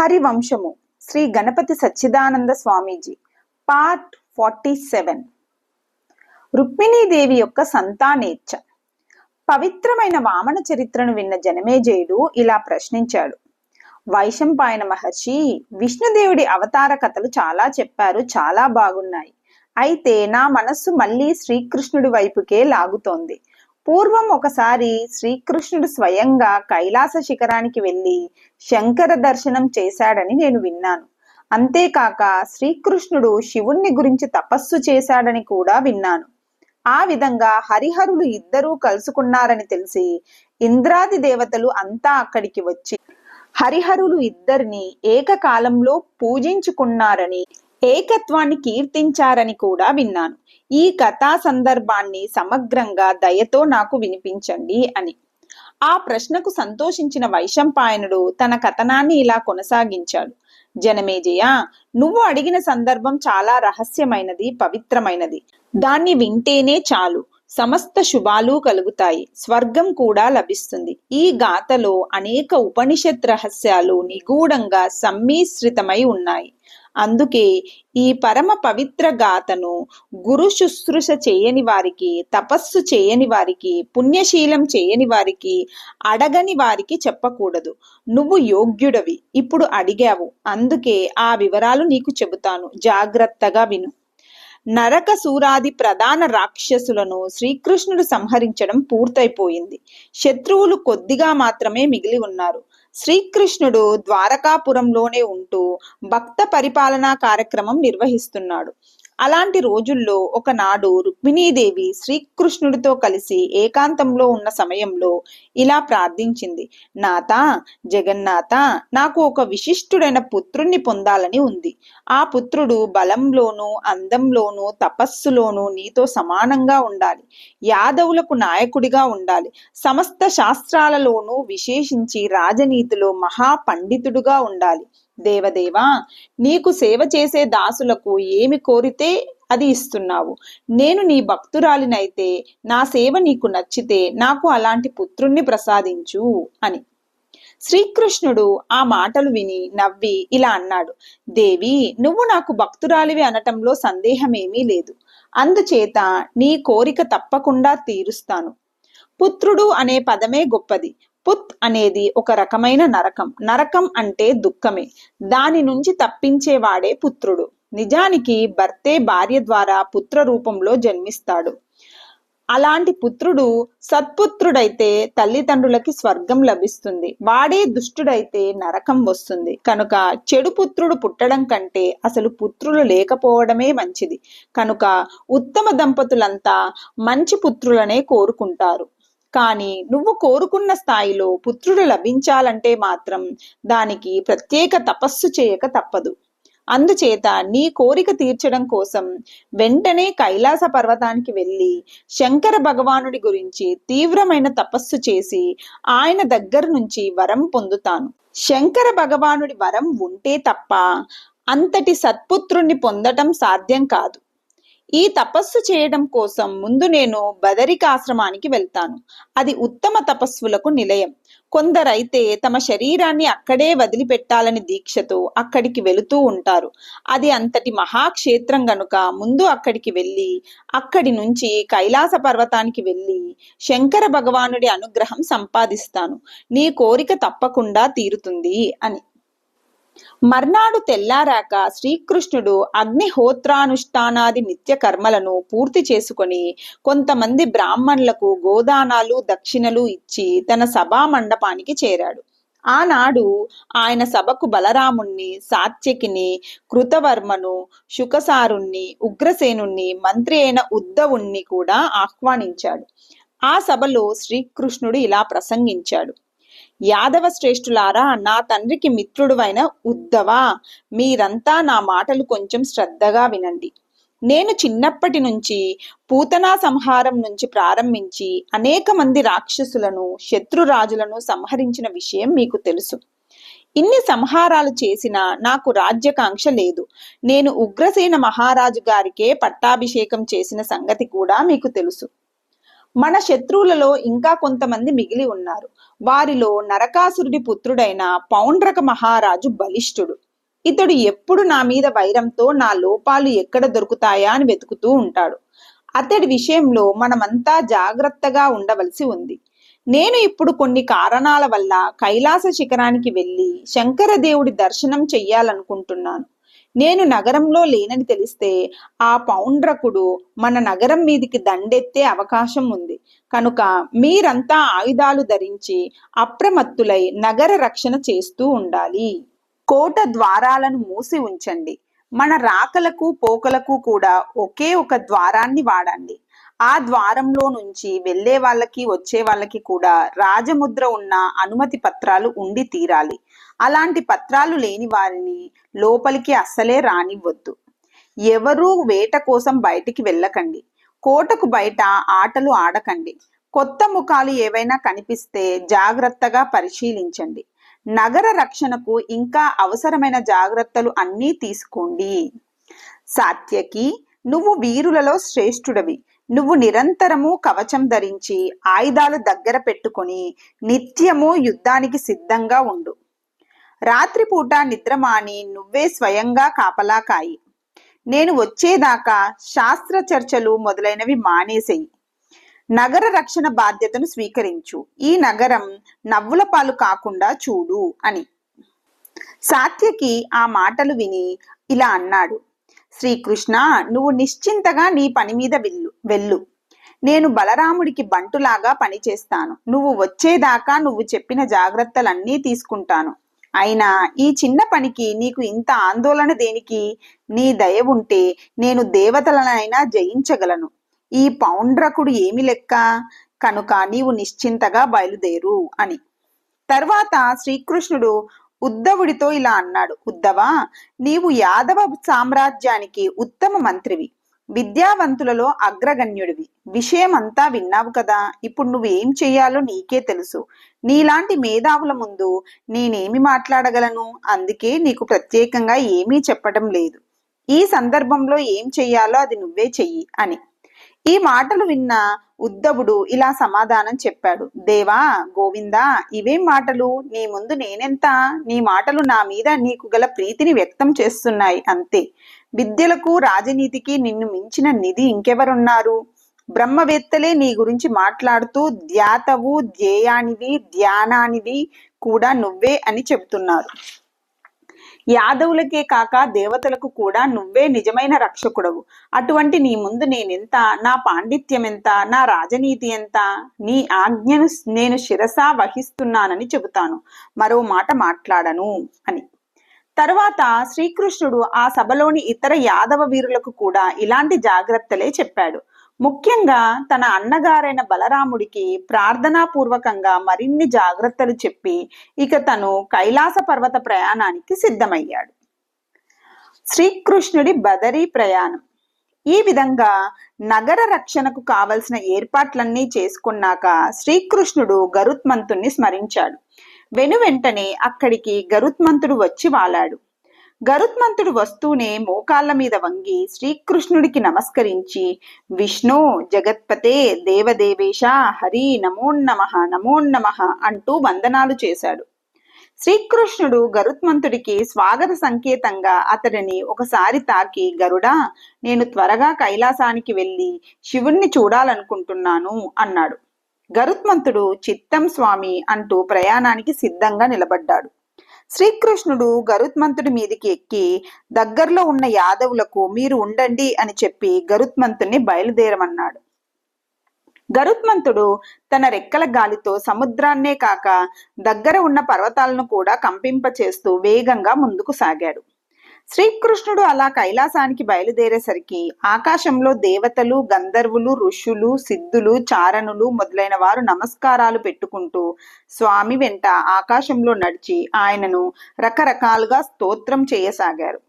హరివంశము శ్రీ గణపతి సచ్చిదానంద స్వామీజీ part 47. Rukmini Devi యొక్క సంతానేచ్ఛ. పవిత్రమైన వామన చరిత్రను విన్న జనమేజయుడు ఇలా ప్రశ్నించాడు. వైశంపాయన మహర్షి, విష్ణుదేవుడి అవతార కథలు చాలా చెప్పారు, చాలా బాగున్నాయి. అయితే నా మనస్సు మళ్ళీ శ్రీకృష్ణుడి వైపుకే లాగుతోంది. పూర్వం ఒకసారి శ్రీకృష్ణుడు స్వయంగా కైలాస శిఖరానికి వెళ్ళి శంకర దర్శనం చేశాడని నేను విన్నాను. అంతేకాక శ్రీకృష్ణుడు శివుణ్ణి గురించి తపస్సు చేశాడని కూడా విన్నాను. ఆ విధంగా హరిహరులు ఇద్దరూ కలుసుకున్నారని తెలిసి ఇంద్రాది దేవతలు అంతా అక్కడికి వచ్చి హరిహరులు ఇద్దరిని ఏకకాలంలో పూజించుకున్నారని, ఏకత్వాన్ని కీర్తించారని కూడా విన్నాను. ఈ కథా సందర్భాన్ని సమగ్రంగా దయతో నాకు వినిపించండి అని. ఆ ప్రశ్నకు సంతోషించిన వైశంపాయనుడు తన కథనాన్ని ఇలా కొనసాగించాడు. జనమేజయ, నువ్వు అడిగిన సందర్భం చాలా రహస్యమైనది, పవిత్రమైనది. దాన్ని వింటేనే చాలు, సమస్త శుభాలు కలుగుతాయి, స్వర్గం కూడా లభిస్తుంది. ఈ గాథలో అనేక ఉపనిషత్ రహస్యాలు నిగూఢంగా సమ్మిశ్రితమై ఉన్నాయి. అందుకే ఈ పరమ పవిత్ర గాథను గురు శుశ్రూష చేయని వారికి, తపస్సు చేయని వారికి, పుణ్యశీలం చేయని వారికి, అడగని వారికి చెప్పకూడదు. నువ్వు యోగ్యుడవి, ఇప్పుడు అడిగావు, అందుకే ఆ వివరాలు నీకు చెబుతాను, జాగ్రత్తగా విను. నరకసూరాది ప్రధాన రాక్షసులను శ్రీకృష్ణుడు సంహరించడం పూర్తయిపోయింది. శత్రువులు కొద్దిగా మాత్రమే మిగిలి ఉన్నారు. శ్రీకృష్ణుడు ద్వారకాపురంలోనే ఉంటూ భక్త పరిపాలనా కార్యక్రమం నిర్వహిస్తున్నాడు. అలాంటి రోజుల్లో ఒకనాడు రుక్మిణీదేవి శ్రీకృష్ణుడితో కలిసి ఏకాంతంలో ఉన్న సమయంలో ఇలా ప్రార్థించింది. నాథ, జగన్నాథ, నాకు ఒక విశిష్టుడైన పుత్రుణ్ణి పొందాలని ఉంది. ఆ పుత్రుడు బలంలోనూ, అందంలోనూ, తపస్సులోనూ నీతో సమానంగా ఉండాలి. యాదవులకు నాయకుడిగా ఉండాలి. సమస్త శాస్త్రాలలోనూ, విశేషించి రాజనీతిలో మహాపండితుడుగా ఉండాలి. దేవదేవా, నీకు సేవ చేసే దాసులకు ఏమి కోరితే అది ఇస్తున్నావు. నేను నీ భక్తురాలినైతే నా సేవ నీకు నచ్చితే నాకు అలాంటి పుత్రుణ్ణి ప్రసాదించు అని. శ్రీకృష్ణుడు ఆ మాటలు విని నవ్వి ఇలా అన్నాడు. దేవి, నువ్వు నాకు భక్తురాలివి అనటంలో సందేహమేమీ లేదు. అందుచేత నీ కోరిక తప్పకుండా తీరుస్తాను. పుత్రుడు అనే పదమే గొప్పది. పుత్ అనేది ఒక రకమైన నరకం. నరకం అంటే దుఃఖమే. దాని నుంచి తప్పించేవాడే పుత్రుడు. నిజానికి భర్తే భార్య ద్వారా పుత్ర రూపంలో జన్మిస్తాడు. అలాంటి పుత్రుడు సత్పుత్రుడైతే తల్లిదండ్రులకి స్వర్గం లభిస్తుంది. వాడే దుష్టుడైతే నరకం వస్తుంది. కనుక చెడు పుత్రుడు పుట్టడం కంటే అసలు పుత్రులు లేకపోవడమే మంచిది. కనుక ఉత్తమ దంపతులంతా మంచి పుత్రులనే కోరుకుంటారు. కానీ నువ్వు కోరుకున్న స్థాయిలో పుత్రుడు లభించాలంటే మాత్రం దానికి ప్రత్యేక తపస్సు చేయక తప్పదు. అందుచేత నీ కోరిక తీర్చడం కోసం వెంటనే కైలాస పర్వతానికి వెళ్ళి శంకర భగవానుడి గురించి తీవ్రమైన తపస్సు చేసి ఆయన దగ్గర నుంచి వరం పొందుతాను. శంకర భగవానుడి వరం ఉంటే తప్ప అంతటి సత్పుత్రుణ్ణి పొందటం సాధ్యం కాదు. ఈ తపస్సు చేయడం కోసం ముందు నేను బదరికాశ్రమానికి వెళ్తాను. అది ఉత్తమ తపస్సులకు నిలయం. కొందరైతే తమ శరీరాన్ని అక్కడే వదిలిపెట్టాలని దీక్షతో అక్కడికి వెళుతూ ఉంటారు. అది అంతటి మహాక్షేత్రం గనుక ముందు అక్కడికి వెళ్ళి అక్కడి నుంచి కైలాస పర్వతానికి వెళ్ళి శంకర భగవానుడి అనుగ్రహం సంపాదిస్తాను. నీ కోరిక తప్పకుండా తీరుతుంది అని. మర్నాడు తెల్లారాక శ్రీకృష్ణుడు అగ్నిహోత్రానుష్ఠానాది నిత్య కర్మలను పూర్తి చేసుకొని కొంతమంది బ్రాహ్మణులకు గోదానాలు, దక్షిణలు ఇచ్చి తన సభా మండపానికి చేరాడు. ఆనాడు ఆయన సభకు బలరాముణ్ణి, సాత్యకిని, కృతవర్మను, శుకసారుణ్ణి, ఉగ్రసేనుణ్ణి, మంత్రి అయిన ఉద్ధవుణ్ణి కూడా ఆహ్వానించాడు. ఆ సభలో శ్రీకృష్ణుడు ఇలా ప్రసంగించాడు. యాదవ శ్రేష్ఠులారా, నా తండ్రికి మిత్రుడువైన ఉద్ధవా, మీరంతా నా మాటలు కొంచెం శ్రద్ధగా వినండి. నేను చిన్నప్పటి నుంచి పూతనా సంహారం నుంచి ప్రారంభించి అనేక మంది రాక్షసులను, శత్రురాజులను సంహరించిన విషయం మీకు తెలుసు. ఇన్ని సంహారాలు చేసినా నాకు రాజ్యకాంక్ష లేదు. నేను ఉగ్రసేన మహారాజు గారికే పట్టాభిషేకం చేసిన సంగతి కూడా మీకు తెలుసు. మన శత్రువులలో ఇంకా కొంతమంది మిగిలి ఉన్నారు. వారిలో నరకాసురుడి పుత్రుడైన పౌండ్రక మహారాజు బలిష్ఠుడు. ఇతడు ఎప్పుడు నా మీద వైరంతో నా లోపాలు ఎక్కడ దొరుకుతాయా అని వెతుకుతూ ఉంటాడు. అతడి విషయంలో మనమంతా జాగ్రత్తగా ఉండవలసి ఉంది. నేను ఇప్పుడు కొన్ని కారణాల వల్ల కైలాస శిఖరానికి వెళ్ళి శంకరదేవుడి దర్శనం చెయ్యాలనుకుంటున్నాను. నేను నగరంలో లేనని తెలిస్తే ఆ పౌండ్రకుడు మన నగరం మీదికి దండెత్తే అవకాశం ఉంది. కనుక మీరంతా ఆయుధాలు ధరించి అప్రమత్తులై నగర రక్షణ చేస్తూ ఉండాలి. కోట ద్వారాలను మూసి ఉంచండి. మన రాకలకు పోకలకు కూడా ఒకే ఒక ద్వారాన్ని వాడండి. ఆ ద్వారంలో నుంచి వెళ్లే వాళ్ళకి వచ్చే వాళ్ళకి కూడా రాజముద్ర ఉన్న అనుమతి పత్రాలు ఉండి తీరాలి. అలాంటి పత్రాలు లేని వారిని లోపలికి అస్సలే రానివ్వద్దు. ఎవరూ వేట కోసం బయటికి వెళ్ళకండి. కోటకు బయట ఆటలు ఆడకండి. కొత్త ముఖాలు ఏవైనా కనిపిస్తే జాగ్రత్తగా పరిశీలించండి. నగర రక్షణకు ఇంకా అవసరమైన జాగ్రత్తలు అన్నీ తీసుకోండి. సాత్యకి, నువ్వు వీరులలో శ్రేష్ఠుడవి. నువ్వు నిరంతరము కవచం ధరించి ఆయుధాలు దగ్గర పెట్టుకొని నిత్యము యుద్ధానికి సిద్ధంగా ఉండు. రాత్రిపూట నిద్రమాని నువ్వే స్వయంగా కాపలా కాయి. నేను వచ్చేదాకా శాస్త్ర చర్చలు మొదలైనవి మానేసేయి. నగర రక్షణ బాధ్యతను స్వీకరించు. ఈ నగరం నవ్వుల పాలు కాకుండా చూడు అని. సాత్యకి ఆ మాటలు విని ఇలా అన్నాడు. శ్రీకృష్ణ, నువ్వు నిశ్చింతగా నీ పని మీద వెళ్ళు. నేను బలరాముడికి బంటులాగా పనిచేస్తాను. నువ్వు వచ్చేదాకా నువ్వు చెప్పిన జాగ్రత్తలన్నీ తీసుకుంటాను. అయినా ఈ చిన్న పనికి నీకు ఇంత ఆందోళన దేనికి? నీ దయ ఉంటే నేను దేవతలనైనా జయించగలను. ఈ పౌండ్రకుడు ఏమి లెక్క? కనుక నీవు నిశ్చింతగా బయలుదేరు అని. తర్వాత శ్రీకృష్ణుడు ఉద్ధవుడితో ఇలా అన్నాడు. ఉద్ధవా, నీవు యాదవ సామ్రాజ్యానికి ఉత్తమ మంత్రివి, విద్యావంతులలో అగ్రగణ్యుడివి. విషయమంతా విన్నావు కదా. ఇప్పుడు నువ్వేం చెయ్యాలో నీకే తెలుసు. నీలాంటి మేధావుల ముందు నేనేమి మాట్లాడగలను? అందుకే నీకు ప్రత్యేకంగా ఏమీ చెప్పడం లేదు. ఈ సందర్భంలో ఏం చెయ్యాలో అది నువ్వే చెయ్యి అని. ఈ మాటలు విన్న ఉద్ధవుడు ఇలా సమాధానం చెప్పాడు. దేవా గోవిందా, ఇవేం మాటలు? నీ ముందు నేనెంత? నీ మాటలు నా మీద నీకు గల ప్రీతిని వ్యక్తం చేస్తున్నాయి అంతే. విద్యలకు రాజనీతికి నిన్ను మించిన నిధి ఇంకెవరున్నారు? బ్రహ్మవేత్తలే నీ గురించి మాట్లాడుతూ ధ్యాతవు, ధ్యేయానివి, ధ్యానానివి కూడా నువ్వే అని చెబుతున్నారు. యాదవులకే కాక దేవతలకు కూడా నువ్వే నిజమైన రక్షకుడవు. అటువంటి నీ ముందు నేనెంత? నా పాండిత్యం ఎంత? నా రాజనీతి ఎంత? నీ ఆజ్ఞను నేను శిరసా వహిస్తున్నానని చెబుతాను. మరో మాట మాట్లాడను అని. తరువాత శ్రీకృష్ణుడు ఆ సభలోని ఇతర యాదవ వీరులకు కూడా ఇలాంటి జాగ్రత్తలే చెప్పాడు. ముఖ్యంగా తన అన్నగారైన బలరాముడికి ప్రార్థనాపూర్వకంగా మరిన్ని జాగ్రత్తలు చెప్పి ఇక తను కైలాస పర్వత ప్రయాణానికి సిద్ధమయ్యాడు. శ్రీకృష్ణుడి బదరీ ప్రయాణం. ఈ విధంగా నగర రక్షణకు కావలసిన ఏర్పాట్లన్నీ చేసుకున్నాక శ్రీకృష్ణుడు గరుత్మంతుణ్ణి స్మరించాడు. వెనువెంటనే అక్కడికి గరుత్మంతుడు వచ్చి వాలాడు. గరుత్మంతుడు వస్తూనే మోకాళ్ళ మీద వంగి శ్రీకృష్ణుడికి నమస్కరించి, విష్ణు జగత్పతే దేవదేవేశ హరి నమోన్నమః నమోన్నమః అంటూ వందనాలు చేశాడు. శ్రీకృష్ణుడు గరుత్మంతుడికి స్వాగత సంకేతంగా అతడిని ఒకసారి తాకి, గరుడా, నేను త్వరగా కైలాసానికి వెళ్ళి శివుణ్ణి చూడాలనుకుంటున్నాను అన్నాడు. గరుత్మంతుడు చిత్తం స్వామి అంటూ ప్రయాణానికి సిద్ధంగా నిలబడ్డాడు. శ్రీకృష్ణుడు గరుత్మంతుడి మీదికి ఎక్కి దగ్గరలో ఉన్న యాదవులకు మీరు ఉండండి అని చెప్పి గరుత్మంతుణ్ణి బయలుదేరమన్నాడు. గరుత్మంతుడు తన రెక్కల గాలితో సముద్రాన్నే కాక దగ్గర ఉన్న పర్వతాలను కూడా కంపింపచేస్తూ వేగంగా ముందుకు సాగాడు. శ్రీకృష్ణుడు అలా కైలాసానికి బయలుదేరేసరికి ఆకాశంలో దేవతలు, గంధర్వులు, ఋషులు, సిద్ధులు, చారణులు మొదలైన వారు నమస్కారాలు పెట్టుకుంటూ స్వామి వెంట ఆకాశంలో నడిచి ఆయనను రకరకాలుగా స్తోత్రం చేయసాగారు.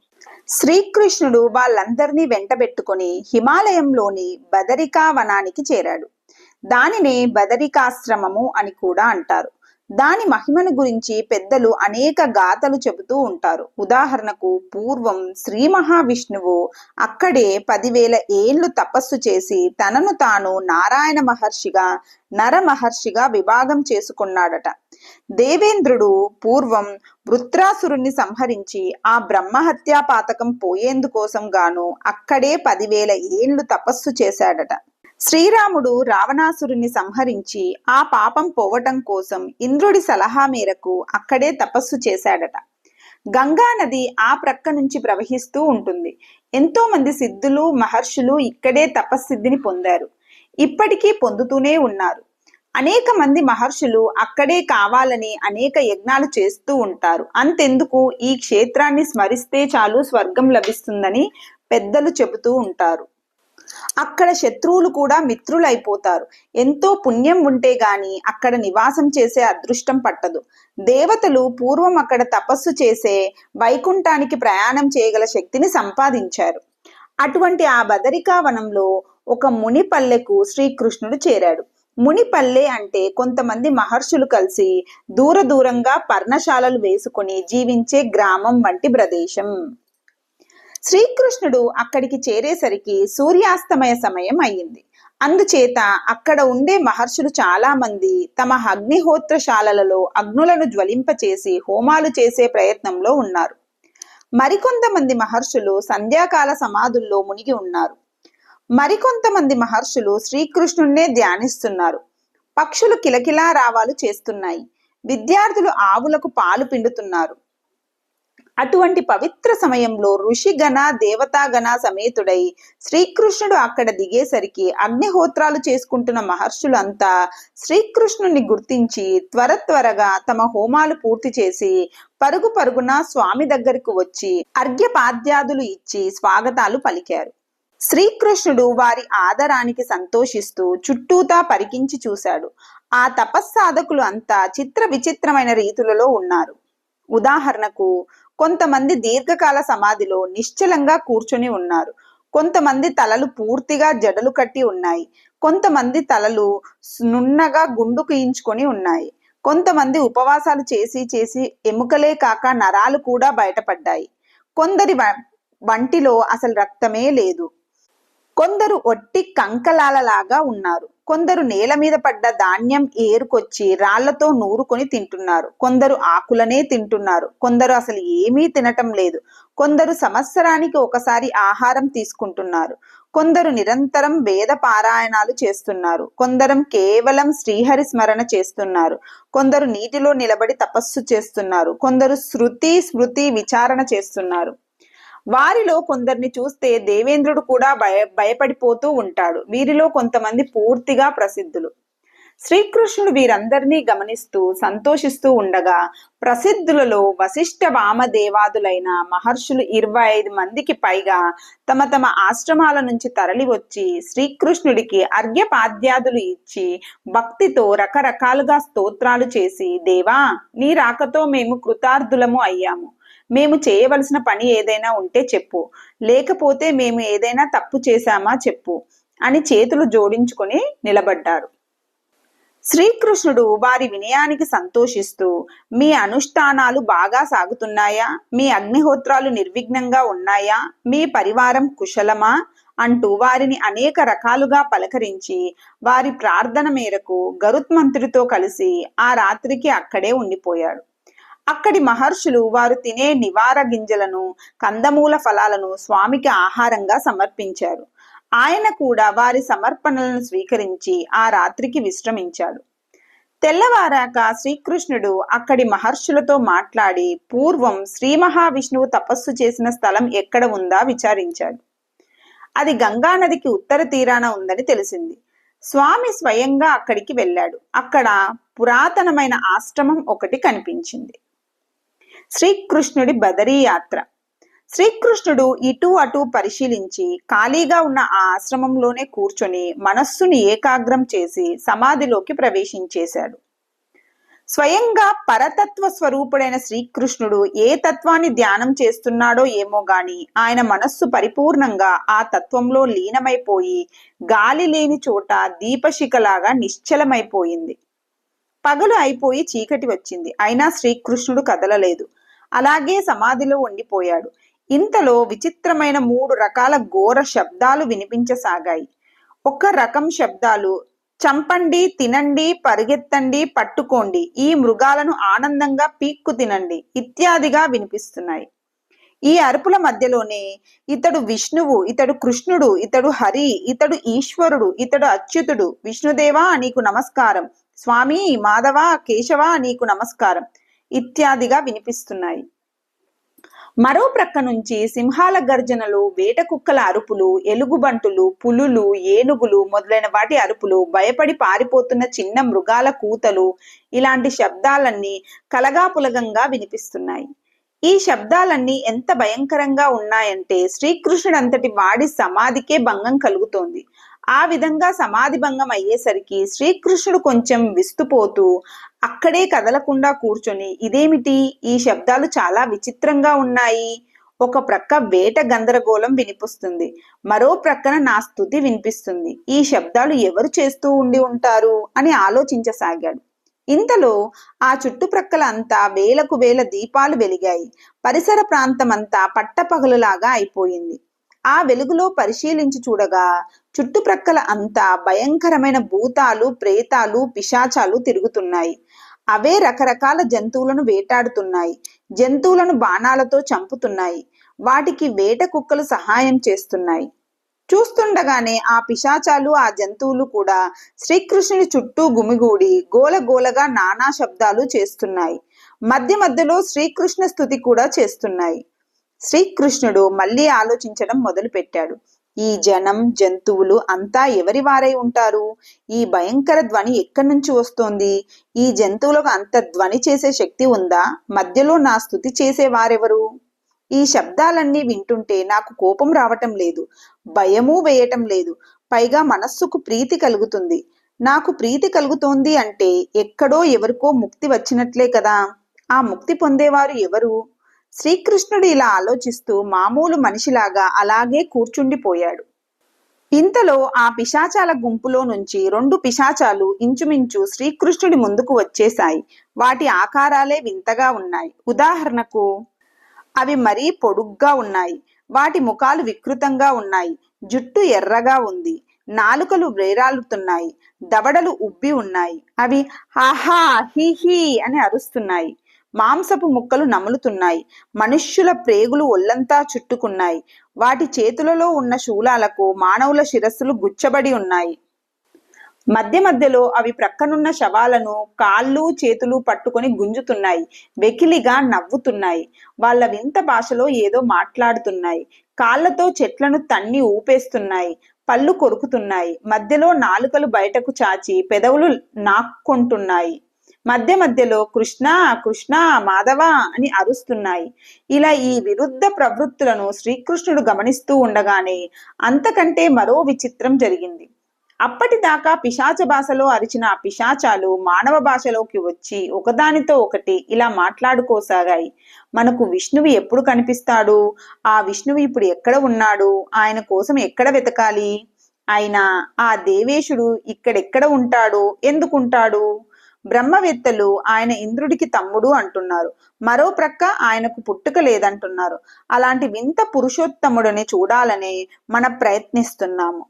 శ్రీకృష్ణుడు వాళ్ళందరినీ వెంటబెట్టుకొని హిమాలయంలోని బదరికా వనానికి చేరాడు. దానినే బదరికాశ్రమము అని కూడా అంటారు. దాని మహిమను గురించి పెద్దలు అనేక గాథలు చెబుతూ ఉంటారు. ఉదాహరణకు పూర్వం శ్రీ మహావిష్ణువు అక్కడే 10,000 ఏళ్లు తపస్సు చేసి తనను తాను నారాయణ మహర్షిగా, నర మహర్షిగా విభాగం చేసుకున్నాడట. దేవేంద్రుడు పూర్వం వృత్రాసురుణ్ణి సంహరించి ఆ బ్రహ్మహత్యా పాతకం పోయేందుకోసం గాను అక్కడే 10,000 ఏండ్లు తపస్సు చేశాడట. శ్రీరాముడు రావణాసురుణ్ణి సంహరించి ఆ పాపం పోవటం కోసం ఇంద్రుడి సలహా మేరకు అక్కడే తపస్సు చేశాడట. గంగా నది ఆ ప్రక్క నుంచి ప్రవహిస్తూ ఉంటుంది. ఎంతో మంది సిద్ధులు మహర్షులు ఇక్కడే తపస్సిద్ధిని పొందారు, ఇప్పటికీ పొందుతూనే ఉన్నారు. అనేక మంది మహర్షులు అక్కడే కావాలని అనేక యజ్ఞాలు చేస్తూ ఉంటారు. అంతెందుకు, ఈ క్షేత్రాన్ని స్మరిస్తే చాలు స్వర్గం లభిస్తుందని పెద్దలు చెబుతూ ఉంటారు. అక్కడ శత్రువులు కూడా మిత్రులైపోతారు. ఎంతో పుణ్యం ఉంటే గాని అక్కడ నివాసం చేసే అదృష్టం పట్టదు. దేవతలు పూర్వం అక్కడ తపస్సు చేసే వైకుంఠానికి ప్రయాణం చేయగల శక్తిని సంపాదించారు. అటువంటి ఆ బదరికావనంలో ఒక మునిపల్లెకు శ్రీకృష్ణుడు చేరాడు. మునిపల్లె అంటే కొంతమంది మహర్షులు కలిసి దూర దూరంగా పర్ణశాలలు వేసుకొని జీవించే గ్రామం వంటి ప్రదేశం. శ్రీకృష్ణుడు అక్కడికి చేరేసరికి సూర్యాస్తమయ సమయం అయ్యింది. అందుచేత అక్కడ ఉండే మహర్షులు చాలా మంది తమ అగ్నిహోత్రశాలలలో అగ్నులను జ్వలింపచేసి హోమాలు చేసే ప్రయత్నంలో ఉన్నారు. మరికొంతమంది మహర్షులు సంధ్యాకాల సమాధుల్లో మునిగి ఉన్నారు. మరికొంతమంది మహర్షులు శ్రీకృష్ణుణ్ణే ధ్యానిస్తున్నారు. పక్షులు కిలకిలా రావాలు చేస్తున్నాయి. విద్యార్థులు ఆవులకు పాలు పిండుతున్నారు. అటువంటి పవిత్ర సమయంలో ఋషిగణ దేవతాగణ సమేతుడై శ్రీకృష్ణుడు అక్కడ దిగేసరికి అగ్నిహోత్రాలు చేసుకుంటున్న మహర్షులంతా శ్రీకృష్ణుని గుర్తించి త్వరగా తమ హోమాలు పూర్తి చేసి పరుగు పరుగున స్వామి దగ్గరకు వచ్చి అర్ఘ్యపాద్యాదులు ఇచ్చి స్వాగతాలు పలికారు. శ్రీకృష్ణుడు వారి ఆదరానికి సంతోషిస్తూ చుట్టూతా పరికించి చూశాడు. ఆ తపస్సాధకులు అంతా చిత్ర విచిత్రమైన రీతులలో ఉన్నారు. ఉదాహరణకు, కొంతమంది దీర్ఘకాల సమాధిలో నిశ్చలంగా కూర్చొని ఉన్నారు. కొంతమంది తలలు పూర్తిగా జడలు కట్టి ఉన్నాయి. కొంతమంది తలలు నున్నగా గుండు కీయించుకొని ఉన్నాయి. కొంతమంది ఉపవాసాలు చేసి ఎముకలే కాక నరాలు కూడా బయటపడ్డాయి. కొందరి వంటిలో అసలు రక్తమే లేదు. కొందరు ఒట్టి కంకలాలలాగా ఉన్నారు. కొందరు నేల మీద పడ్డ ధాన్యం ఏరుకొచ్చి రాళ్లతో నూరుకొని తింటున్నారు. కొందరు ఆకులనే తింటున్నారు. కొందరు అసలు ఏమీ తినటం లేదు. కొందరు సంవత్సరానికి ఒకసారి ఆహారం తీసుకుంటున్నారు. కొందరు నిరంతరం వేద పారాయణాలు చేస్తున్నారు. కొందరు కేవలం శ్రీహరి స్మరణ చేస్తున్నారు. కొందరు నీటిలో నిలబడి తపస్సు చేస్తున్నారు. కొందరు శృతి స్మృతి విచారణ చేస్తున్నారు. వారిలో కొందరిని చూస్తే దేవేంద్రుడు కూడా భయపడిపోతూ ఉంటాడు. వీరిలో కొంతమంది పూర్తిగా ప్రసిద్ధులు. శ్రీకృష్ణుడు వీరందరినీ గమనిస్తూ సంతోషిస్తూ ఉండగా ప్రసిద్ధులలో వశిష్ఠ వామదేవాదులైన మహర్షులు 25 మందికి పైగా తమ ఆశ్రమాల నుంచి తరలి వచ్చి శ్రీకృష్ణుడికి అర్ఘ్యపాద్యాదులు ఇచ్చి భక్తితో రకరకాలుగా స్తోత్రాలు చేసి, దేవా, నీ రాకతో మేము కృతార్థులము అయ్యాము. మేము చేయవలసిన పని ఏదైనా ఉంటే చెప్పు, లేకపోతే మేము ఏదైనా తప్పు చేశామా చెప్పు అని చేతులు జోడించుకొని నిలబడ్డారు. శ్రీకృష్ణుడు వారి వినయానికి సంతోషిస్తూ, మీ అనుష్ఠానాలు బాగా సాగుతున్నాయా? మీ అగ్నిహోత్రాలు నిర్విఘ్నంగా ఉన్నాయా? మీ పరివారం కుశలమా? అంటూ వారిని అనేక రకాలుగా పలకరించి వారి ప్రార్థన మేరకు గరుత్మంతుడితో కలిసి ఆ రాత్రికి అక్కడే ఉండిపోయాడు. అక్కడి మహర్షులు వారు తినే నివార గింజలను కందమూల ఫలాలను స్వామికి ఆహారంగా సమర్పించారు. ఆయన కూడా వారి సమర్పణలను స్వీకరించి ఆ రాత్రికి విశ్రమించాడు. తెల్లవారాక శ్రీకృష్ణుడు అక్కడి మహర్షులతో మాట్లాడి పూర్వం శ్రీ మహావిష్ణువు తపస్సు చేసిన స్థలం ఎక్కడ ఉందా విచారించాడు. అది గంగానదికి ఉత్తర తీరాన ఉందని తెలిసింది. స్వామి స్వయంగా అక్కడికి వెళ్ళాడు. అక్కడ పురాతనమైన ఆశ్రమం ఒకటి కనిపించింది. శ్రీకృష్ణుడి బదరీ యాత్ర. శ్రీకృష్ణుడు ఇటు అటు పరిశీలించి ఖాళీగా ఉన్న ఆ ఆశ్రమంలోనే కూర్చొని మనస్సుని ఏకాగ్రం చేసి సమాధిలోకి ప్రవేశించేశాడు. స్వయంగా పరతత్వ స్వరూపుడైన శ్రీకృష్ణుడు ఏ తత్వాన్ని ధ్యానం చేస్తున్నాడో ఏమో గాని ఆయన మనస్సు పరిపూర్ణంగా ఆ తత్వంలో లీనమైపోయి గాలి లేని చోట దీపశిఖలాగా నిశ్చలమైపోయింది. పగలు అయిపోయి చీకటి వచ్చింది. అయినా శ్రీకృష్ణుడు కదలలేదు. అలాగే సమాధిలో ఉండిపోయాడు. ఇంతలో విచిత్రమైన 3 రకాల ఘోర శబ్దాలు వినిపించసాగాయి. ఒక రకం శబ్దాలు చంపండి, తినండి, పరిగెత్తండి, పట్టుకోండి, ఈ మృగాలను ఆనందంగా పీక్కు తినండి ఇత్యాదిగా వినిపిస్తున్నాయి. ఈ అరుపుల మధ్యలోనే ఇతడు విష్ణువు, ఇతడు కృష్ణుడు, ఇతడు హరి, ఇతడు ఈశ్వరుడు, ఇతడు అచ్యుతుడు, విష్ణుదేవా నీకు నమస్కారం, స్వామి మాధవ కేశవ నీకు నమస్కారం ఇత్యాదిగా వినిపిస్తున్నాయి. మరో ప్రక్క నుంచి సింహాల గర్జనలు, వేట కుక్కల అరుపులు, ఎలుగుబంటులు, పులులు, ఏనుగులు మొదలైన వాటి అరుపులు, భయపడి పారిపోతున్న చిన్న మృగాల కూతలు, ఇలాంటి శబ్దాలన్నీ కలగాపులగంగా వినిపిస్తున్నాయి. ఈ శబ్దాలన్నీ ఎంత భయంకరంగా ఉన్నాయంటే శ్రీకృష్ణుడంతటి వాడి సమాధికే భంగం కలుగుతోంది. ఆ విధంగా సమాధి భంగం అయ్యేసరికి శ్రీకృష్ణుడు కొంచెం విస్తుపోతూ అక్కడే కదలకుండా కూర్చొని, ఇదేమిటి, ఈ శబ్దాలు చాలా విచిత్రంగా ఉన్నాయి. ఒక ప్రక్క వేట గందరగోళం వినిపిస్తుంది, మరో ప్రక్కన నా స్తుతి వినిపిస్తుంది. ఈ శబ్దాలు ఎవరు చేస్తూ ఉండి ఉంటారు అని ఆలోచించసాగాడు. ఇంతలో ఆ చుట్టుప్రక్కల అంతా వేలకు వేల దీపాలు వెలిగాయి. పరిసర ప్రాంతమంతా పట్టపగలులాగా అయిపోయింది. ఆ వెలుగులో పరిశీలించి చూడగా చుట్టుప్రక్కల అంతా భయంకరమైన భూతాలు, ప్రేతాలు, పిశాచాలు తిరుగుతున్నాయి. అవే రకరకాల జంతువులను వేటాడుతున్నాయి. జంతువులను బాణాలతో చంపుతున్నాయి. వాటికి వేట కుక్కలు సహాయం చేస్తున్నాయి. చూస్తుండగానే ఆ పిశాచాలు, ఆ జంతువులు కూడా శ్రీకృష్ణుని చుట్టూ గుమిగూడి గోలగోలగా నానా శబ్దాలు చేస్తున్నాయి. మధ్య మధ్యలో శ్రీకృష్ణ స్తుతి కూడా చేస్తున్నాయి. శ్రీకృష్ణుడు మళ్ళీ ఆలోచించడం మొదలుపెట్టాడు. ఈ జనం, జంతువులు అంతా ఎవరి వారై ఉంటారు? ఈ భయంకర ధ్వని ఎక్కడి నుంచి వస్తోంది? ఈ జంతువులకు అంత ధ్వని చేసే శక్తి ఉందా? మధ్యలో నా స్తుతి చేసేవారెవరు? ఈ శబ్దాలన్నీ వింటుంటే నాకు కోపం రావటం లేదు, భయమూ వేయటం లేదు. పైగా మనస్సుకు ప్రీతి కలుగుతుంది. నాకు ప్రీతి కలుగుతోంది అంటే ఎక్కడో ఎవరికో ముక్తి వచ్చినట్లే కదా. ఆ ముక్తి పొందేవారు ఎవరు? శ్రీకృష్ణుడు ఇలా ఆలోచిస్తూ మామూలు మనిషిలాగా అలాగే కూర్చుండిపోయాడు. ఇంతలో ఆ పిశాచాల గుంపులో నుంచి 2 పిశాచాలు ఇంచుమించు శ్రీకృష్ణుడి ముందుకు వచ్చేశాయి. వాటి ఆకారాలే వింతగా ఉన్నాయి. ఉదాహరణకు అవి మరీ పొడుగ్గా ఉన్నాయి. వాటి ముఖాలు వికృతంగా ఉన్నాయి. జుట్టు ఎర్రగా ఉంది. నాలుకలు వేరాలుతున్నాయి. దవడలు ఉబ్బి ఉన్నాయి. అవి హాహా హీహీ అని అరుస్తున్నాయి. మాంసపు ముక్కలు నములుతున్నాయి. మనుష్యుల ప్రేగులు ఒళ్ళంతా చుట్టుకున్నాయి. వాటి చేతులలో ఉన్న శూలాలకు మానవుల శిరస్సులు గుచ్చబడి ఉన్నాయి. మధ్య మధ్యలో అవి ప్రక్కనున్న శవాలను కాళ్ళు చేతులు పట్టుకొని గుంజుతున్నాయి. వెకిలిగా నవ్వుతున్నాయి. వాళ్ళ వింత భాషలో ఏదో మాట్లాడుతున్నాయి. కాళ్లతో చెట్లను తన్ని ఊపేస్తున్నాయి. పళ్ళు కొరుకుతున్నాయి. మధ్యలో నాలుకలు బయటకు చాచి పెదవులు నాక్కొంటున్నాయి. మధ్య మధ్యలో కృష్ణ కృష్ణ మాధవ అని అరుస్తున్నాయి. ఇలా ఈ విరుద్ధ ప్రవృత్తులను శ్రీకృష్ణుడు గమనిస్తూ ఉండగానే అంతకంటే మరో విచిత్రం జరిగింది. అప్పటిదాకా పిశాచ భాషలో అరిచిన ఆ పిశాచాలు మానవ భాషలోకి వచ్చి ఒకదానితో ఒకటి ఇలా మాట్లాడుకోసాగాయి. మనకు విష్ణువు ఎప్పుడు కనిపిస్తాడు? ఆ విష్ణువు ఇప్పుడు ఎక్కడ ఉన్నాడు? ఆయన కోసం ఎక్కడ వెతకాలి? అయినా ఆ దేవేశుడు ఇక్కడెక్కడ ఉంటాడు? ఎందుకుంటాడు? బ్రహ్మవేత్తలు ఆయన ఇంద్రుడికి తమ్ముడు అంటున్నారు. మరో ప్రక్క ఆయనకు పుట్టుక లేదంటున్నారు. అలాంటి వింత పురుషోత్తముడిని చూడాలని మనం ప్రయత్నిస్తున్నాము.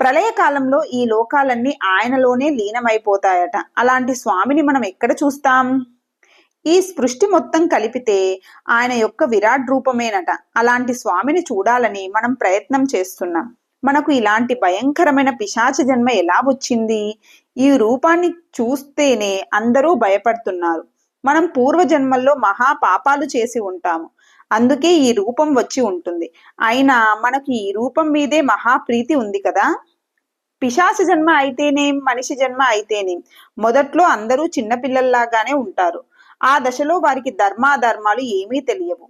ప్రళయకాలంలో ఈ లోకాలన్నీ ఆయనలోనే లీనమైపోతాయట. అలాంటి స్వామిని మనం ఎక్కడ చూస్తాం? ఈ సృష్టి మొత్తం కలిపితే ఆయన యొక్క విరాట్ రూపమేనట. అలాంటి స్వామిని చూడాలని మనం ప్రయత్నం చేస్తున్నాం. మనకు ఇలాంటి భయంకరమైన పిశాచ జన్మ ఎలా వచ్చింది? ఈ రూపాన్ని చూస్తేనే అందరూ భయపడుతున్నారు. మనం పూర్వజన్మల్లో మహా పాపాలు చేసి ఉంటాము. అందుకే ఈ రూపం వచ్చి ఉంటుంది. అయినా మనకు ఈ రూపం మీదే మహాప్రీతి ఉంది కదా. పిశాచ జన్మ అయితేనేం, మనిషి జన్మ అయితేనేం, మొదట్లో అందరూ చిన్నపిల్లల్లాగానే ఉంటారు. ఆ దశలో వారికి ధర్మాధర్మాలు ఏమీ తెలియవు.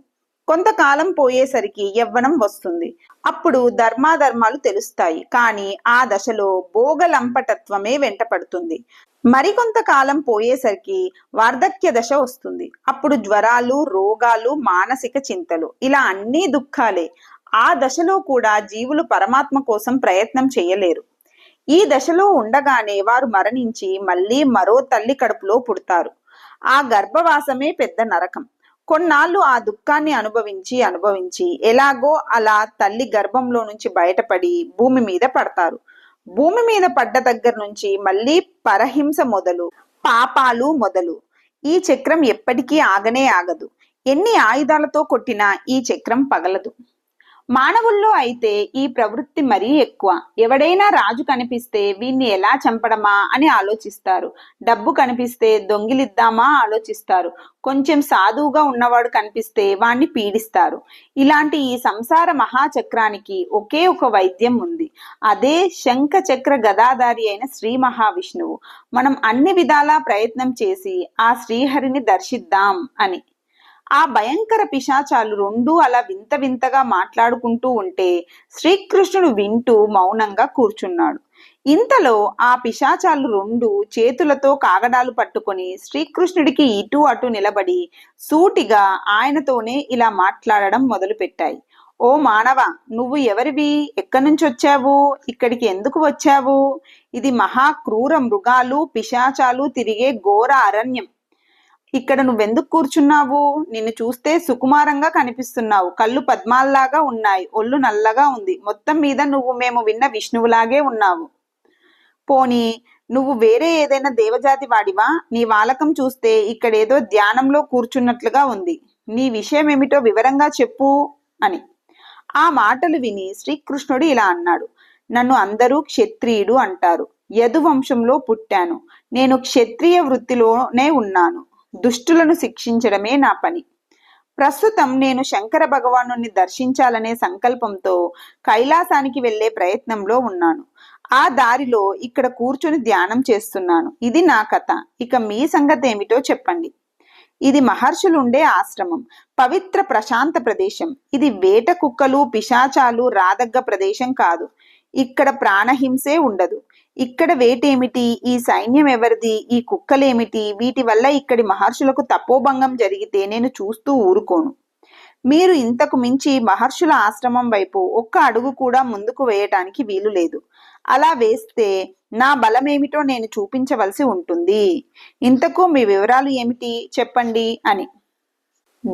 కొంతకాలం పోయేసరికి యవ్వనం వస్తుంది. అప్పుడు ధర్మాధర్మాలు తెలుస్తాయి. కానీ ఆ దశలో భోగలంపటత్వమే వెంటపడుతుంది. మరికొంతకాలం పోయేసరికి వార్ధక్య దశ వస్తుంది. అప్పుడు జ్వరాలు, రోగాలు, మానసిక చింతలు, ఇలా అన్నీ దుఃఖాలే. ఆ దశలో కూడా జీవులు పరమాత్మ కోసం ప్రయత్నం చేయలేరు. ఈ దశలో ఉండగానే వారు మరణించి మళ్ళీ మరో తల్లి కడుపులో పుడతారు. ఆ గర్భవాసమే పెద్ద నరకం. కొన్నాళ్ళు ఆ దుఃఖాన్ని అనుభవించి ఎలాగో అలా తల్లి గర్భంలో నుంచి బయటపడి భూమి మీద పడతారు. భూమి మీద పడ్డ దగ్గర నుంచి మళ్ళీ పరహింస మొదలు, పాపాలు మొదలు. ఈ చక్రం ఎప్పటికీ ఆగనే ఆగదు. ఎన్ని ఆయుధాలతో కొట్టినా ఈ చక్రం పగలదు. మానవుల్లో అయితే ఈ ప్రవృత్తి మరీ ఎక్కువ. ఎవడైనా రాజు కనిపిస్తే వీణ్ణి ఎలా చంపడమా అని ఆలోచిస్తారు. డబ్బు కనిపిస్తే దొంగిలిద్దామా ఆలోచిస్తారు. కొంచెం సాధువుగా ఉన్నవాడు కనిపిస్తే వాణ్ణి పీడిస్తారు. ఇలాంటి ఈ సంసార మహాచక్రానికి ఒకే ఒక వైద్యం ఉంది. అదే శంఖ చక్ర గదాధారి అయిన శ్రీ మహావిష్ణువు. మనం అన్ని విధాలా ప్రయత్నం చేసి ఆ శ్రీహరిని దర్శిద్దాం అని. ఆ భయంకర పిశాచాలు రెండూ అలా వింత వింతగా మాట్లాడుకుంటూ ఉంటే శ్రీకృష్ణుడు వింటూ మౌనంగా కూర్చున్నాడు. ఇంతలో ఆ పిశాచాలు రెండు చేతులతో కాగడాలు పట్టుకొని శ్రీకృష్ణుడికి ఇటు అటు నిలబడి సూటిగా ఆయనతోనే ఇలా మాట్లాడడం మొదలుపెట్టాయి. ఓ మానవ, నువ్వు ఎవరివి? ఎక్కడి నుంచి వచ్చావు? ఇక్కడికి ఎందుకు వచ్చావు? ఇది మహా క్రూర మృగాలు పిశాచాలు తిరిగే ఘోర అరణ్యం. ఇక్కడ నువ్వెందుకు కూర్చున్నావు? నిన్ను చూస్తే సుకుమారంగా కనిపిస్తున్నావు. కళ్ళు పద్మాల్లాగా ఉన్నాయి. ఒళ్ళు నల్లగా ఉంది. మొత్తం మీద నువ్వు మేము విన్న విష్ణువులాగే ఉన్నావు. పోనీ నువ్వు వేరే ఏదైనా దేవజాతి వాడివా? నీ వాలకం చూస్తే ఇక్కడేదో ధ్యానంలో కూర్చున్నట్లుగా ఉంది. నీ విషయం ఏమిటో వివరంగా చెప్పు అని. ఆ మాటలు విని శ్రీకృష్ణుడు ఇలా అన్నాడు. నన్ను అందరూ క్షత్రియుడు అంటారు. యదువంశంలో పుట్టాను. నేను క్షత్రియ వృత్తిలోనే ఉన్నాను. దుష్టులను శిక్షించడమే నా పని. ప్రస్తుతం నేను శంకర భగవాను దర్శించాలనే సంకల్పంతో కైలాసానికి వెళ్లే ప్రయత్నంలో ఉన్నాను. ఆ దారిలో ఇక్కడ కూర్చుని ధ్యానం చేస్తున్నాను. ఇది నా కథ. ఇక మీ సంగతి ఏమిటో చెప్పండి. ఇది మహర్షులుండే ఆశ్రమం. పవిత్ర ప్రశాంత ప్రదేశం. ఇది వేట కుక్కలు పిశాచాలు రాదగ్గ ప్రదేశం కాదు. ఇక్కడ ప్రాణహింసే ఉండదు. ఇక్కడ వేటేమిటి? ఈ సైన్యం ఎవరిది? ఈ కుక్కలేమిటి? వీటి వల్ల ఇక్కడి మహర్షులకు తపోభంగం జరిగితే నేను చూస్తూ ఊరుకోను. మీరు ఇంతకు మించి మహర్షుల ఆశ్రమం వైపు ఒక్క అడుగు కూడా ముందుకు వేయటానికి వీలు లేదు. అలా వేస్తే నా బలమేమిటో నేను చూపించవలసి ఉంటుంది. ఇంతకు మీ వివరాలు ఏమిటి చెప్పండి అని.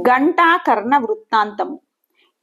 ఘంటాకర్ణ వృత్తాంతము.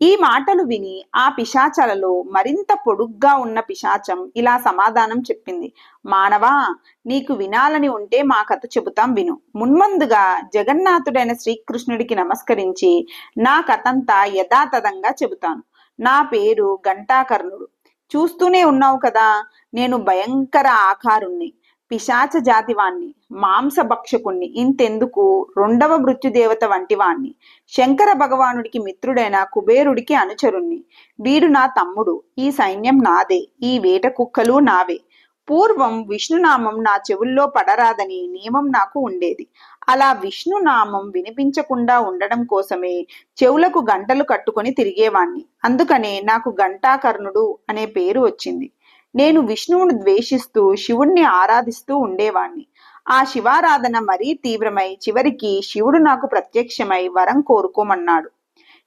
ఈ మాటలు విని ఆ పిశాచాలలో మరింత పొడుగ్గా ఉన్న పిశాచం ఇలా సమాధానం చెప్పింది. మానవా, నీకు వినాలని ఉంటే మా కథ చెబుతాం విను. మున్మందుగా జగన్నాథుడైన శ్రీకృష్ణుడికి నమస్కరించి నా కథంతా యథాతథంగా చెబుతాను. నా పేరు ఘంటాకర్ణుడు. చూస్తూనే ఉన్నావు కదా, నేను భయంకర ఆకారుణ్ణి, పిశాచ జాతివాణ్ణి, మాంసభక్షకుణ్ణి. ఇంతెందుకు, రెండవ మృత్యుదేవత వంటి వాణ్ణి, శంకర భగవానుడికి మిత్రుడైన కుబేరుడికి అనుచరుణ్ణి. వీడు నా తమ్ముడు. ఈ సైన్యం నాదే. ఈ వేట కుక్కలు నావే. పూర్వం విష్ణునామం నా చెవుల్లో పడరాదని నియమం నాకు ఉండేది. అలా విష్ణునామం వినిపించకుండా ఉండడం కోసమే చెవులకు గంటలు కట్టుకొని తిరిగేవాణ్ణి. అందుకనే నాకు ఘంటాకర్ణుడు అనే పేరు వచ్చింది. నేను విష్ణువును ద్వేషిస్తూ శివుణ్ణి ఆరాధిస్తూ ఉండేవాణ్ణి. ఆ శివారాధన మరీ తీవ్రమై చివరికి శివుడు నాకు ప్రత్యక్షమై వరం కోరుకోమన్నాడు.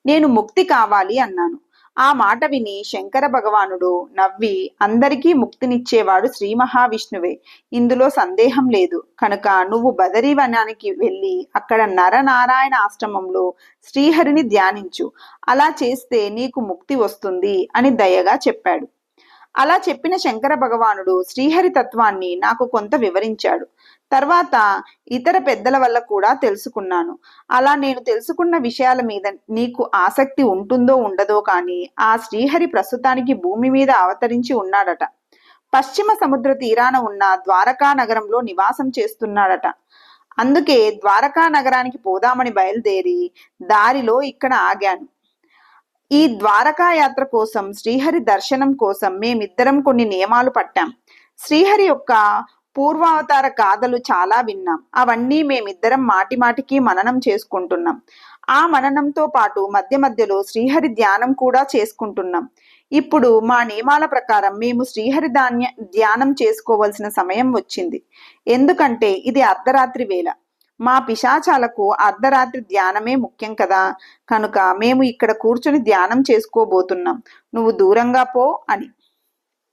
నేను ముక్తి కావాలి అన్నాను. ఆ మాట విని శంకర భగవానుడు నవ్వి, అందరికీ ముక్తినిచ్చేవాడు శ్రీ మహావిష్ణువే, ఇందులో సందేహం లేదు. కనుక నువ్వు బదరీవనానికి వెళ్ళి అక్కడ నరనారాయణ ఆశ్రమంలో శ్రీహరిని ధ్యానించు. అలా చేస్తే నీకు ముక్తి వస్తుంది అని దయగా చెప్పాడు. అలా చెప్పిన శంకర భగవానుడు శ్రీహరి తత్వాన్ని నాకు కొంత వివరించాడు. తర్వాత ఇతర పెద్దల వల్ల కూడా తెలుసుకున్నాను. అలా నేను తెలుసుకున్న విషయాల మీద నీకు ఆసక్తి ఉంటుందో ఉండదో కానీ ఆ శ్రీహరి ప్రస్తుతానికి భూమి మీద అవతరించి ఉన్నాడట. పశ్చిమ సముద్ర తీరాన ఉన్న ద్వారకా నగరంలో నివాసం చేస్తున్నాడట. అందుకే ద్వారకా నగరానికి పోదామని బయలుదేరి దారిలో ఇక్కడ ఆగాను. ఈ ద్వారకా యాత్ర కోసం, శ్రీహరి దర్శనం కోసం మేమిద్దరం కొన్ని నియమాలు పట్టాం. శ్రీహరి యొక్క పూర్వావతార గాథలు చాలా విన్నాం. అవన్నీ మేమిద్దరం మాటి మాటికి మననం చేసుకుంటున్నాం. ఆ మననంతో పాటు మధ్య మధ్యలో శ్రీహరి ధ్యానం కూడా చేసుకుంటున్నాం. ఇప్పుడు మా నియమాల ప్రకారం మేము శ్రీహరి ధ్యానం చేసుకోవలసిన సమయం వచ్చింది. ఎందుకంటే ఇది అర్ధరాత్రి వేళ. మా పిశాచాలకు అర్ధరాత్రి ధ్యానమే ముఖ్యం కదా. కనుక మేము ఇక్కడ కూర్చుని ధ్యానం చేసుకోబోతున్నాం. నువ్వు దూరంగా పో అని.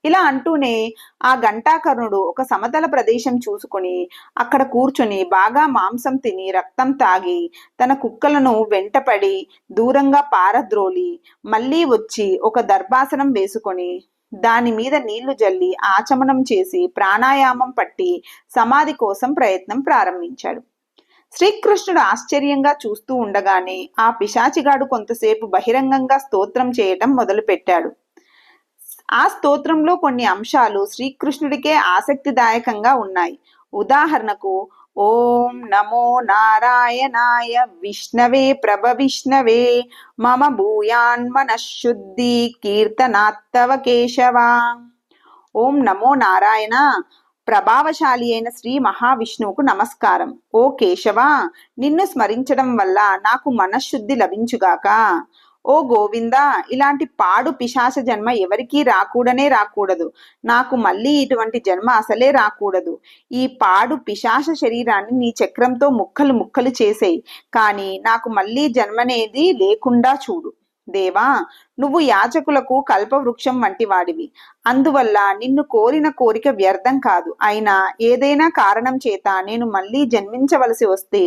ఇలా అంటూనే ఆ ఘంటాకర్ణుడు ఒక సమతల ప్రదేశం చూసుకుని అక్కడ కూర్చుని బాగా మాంసం తిని రక్తం తాగి తన కుక్కలను వెంటపడి దూరంగా పారద్రోలి మళ్ళీ వచ్చి ఒక దర్భాసనం వేసుకొని దాని మీద నీళ్లు జల్లి ఆచమనం చేసి ప్రాణాయామం పట్టి సమాధి కోసం ప్రయత్నం ప్రారంభించాడు. శ్రీకృష్ణుడు ఆశ్చర్యంగా చూస్తూ ఉండగానే ఆ పిశాచిగాడు కొంతసేపు బహిరంగంగా స్తోత్రం చేయటం మొదలుపెట్టాడు. ఆ స్తోత్రంలో కొన్ని అంశాలు శ్రీకృష్ణుడికే ఆసక్తిదాయకంగా ఉన్నాయి. ఉదాహరణకు, ఓం నమో నారాయణాయ విష్ణవే ప్రభవిష్ణవే మమ భూయాన్మనఃశుద్ధి కీర్తనాత్తవ కేశవ. ఓం నమో నారాయణ, ప్రభావశాలి అయిన శ్రీ మహావిష్ణువుకు నమస్కారం. ఓ కేశవ, నిన్ను స్మరించడం వల్ల నాకు మనశ్శుద్ధి లభించుగాక. ఓ గోవింద, ఇలాంటి పాడు పిశాచ జన్మ ఎవరికీ రాకూడదు. నాకు మళ్ళీ ఇటువంటి జన్మ అసలే రాకూడదు. ఈ పాడు పిశాచ శరీరాన్ని నీ చక్రంతో ముక్కలు ముక్కలు చేసేయి, కానీ నాకు మళ్ళీ జన్మనేది లేకుండా చూడు. దేవా, నువ్వు యాచకులకు కల్పవృక్షం వంటి వాడివి. అందువల్ల నిన్ను కోరిన కోరిక వ్యర్థం కాదు. అయినా ఏదైనా కారణం చేత నేను మళ్ళీ జన్మించవలసి వస్తే